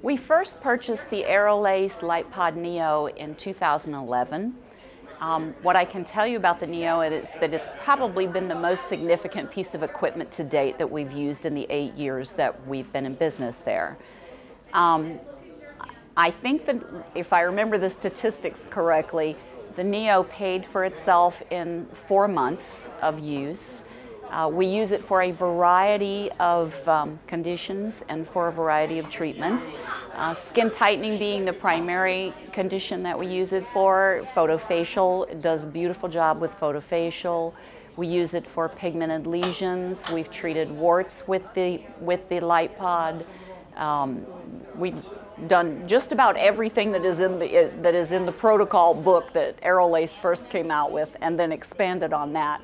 We first purchased the Aerolace LightPod Neo in 2011. What I can tell you about the Neo is that it's probably been the most significant piece of equipment to date that we've used in the 8 years that we've been in business there. I think that if I remember the statistics correctly, the Neo paid for itself in 4 months of use. We use it for a variety of conditions and for a variety of treatments. Skin tightening being the primary condition that we use it for. Photofacial, it does a beautiful job with photofacial. We use it for pigmented lesions. We've treated warts with the LightPod. We've done just about everything that is in the protocol book that Aerolace first came out with, and then expanded on that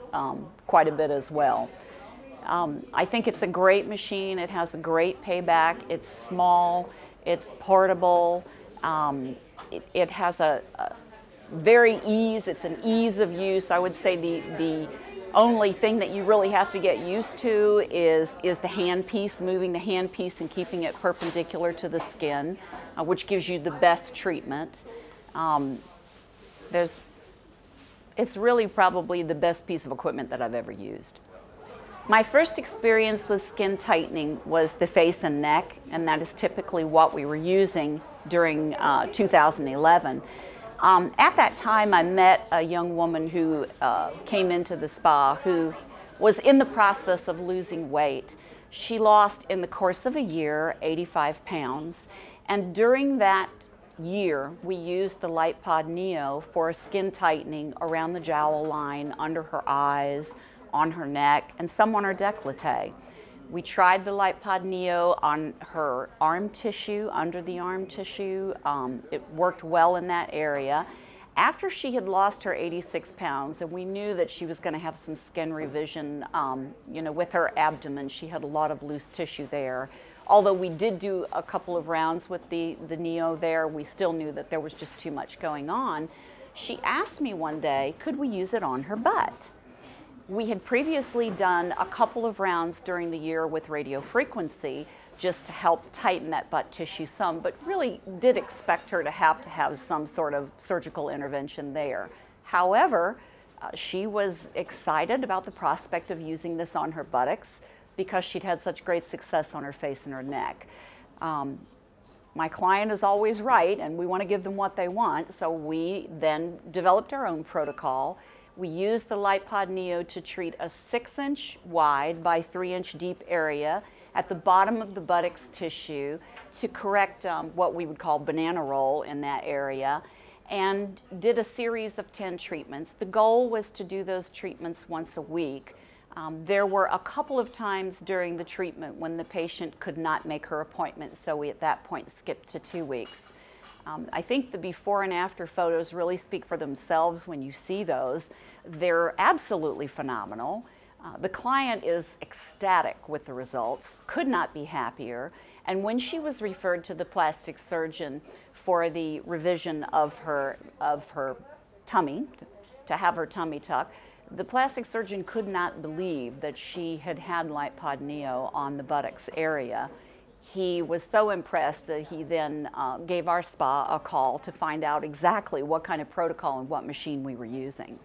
quite a bit as well. I think it's a great machine. It has a great payback. It's small. It's portable. It has a very ease. It's an ease of use. I would say the only thing that you really have to get used to is the handpiece, moving the handpiece and keeping it perpendicular to the skin, which gives you the best treatment. It's really probably the best piece of equipment that I've ever used. My first experience with skin tightening was the face and neck, and that is typically what we were using during 2011. At that time, I met a young woman who came into the spa who was in the process of losing weight. She lost, in the course of a year, 85 pounds, and during that year, we used the LightPod Neo for skin tightening around the jowl line, under her eyes, on her neck, and some on her décolleté. We tried the LightPod Neo on her arm tissue, under the arm tissue. It worked well in that area. After she had lost her 86 pounds, and we knew that she was going to have some skin revision, with her abdomen, she had a lot of loose tissue there. Although we did do a couple of rounds with the Neo there, we still knew that there was just too much going on. She asked me one day, could we use it on her butt? We had previously done a couple of rounds during the year with radio frequency just to help tighten that butt tissue some, but really did expect her to have some sort of surgical intervention there. However, she was excited about the prospect of using this on her buttocks because she'd had such great success on her face and her neck. My client is always right, and we want to give them what they want, so we then developed our own protocol. We used the LightPod Neo to treat a 6-inch wide by 3-inch deep area at the bottom of the buttocks tissue to correct what we would call banana roll in that area, and did a series of 10 treatments. The goal was to do those treatments once a week. There were a couple of times during the treatment when the patient could not make her appointment, so we at that point skipped to 2 weeks. I think the before and after photos really speak for themselves when you see those. They're absolutely phenomenal. The client is ecstatic with the results, could not be happier. And when she was referred to the plastic surgeon for the revision of her tummy, to have her tummy tuck, the plastic surgeon could not believe that she had had LightPod Neo on the buttocks area. He was so impressed that he then gave our spa a call to find out exactly what kind of protocol and what machine we were using.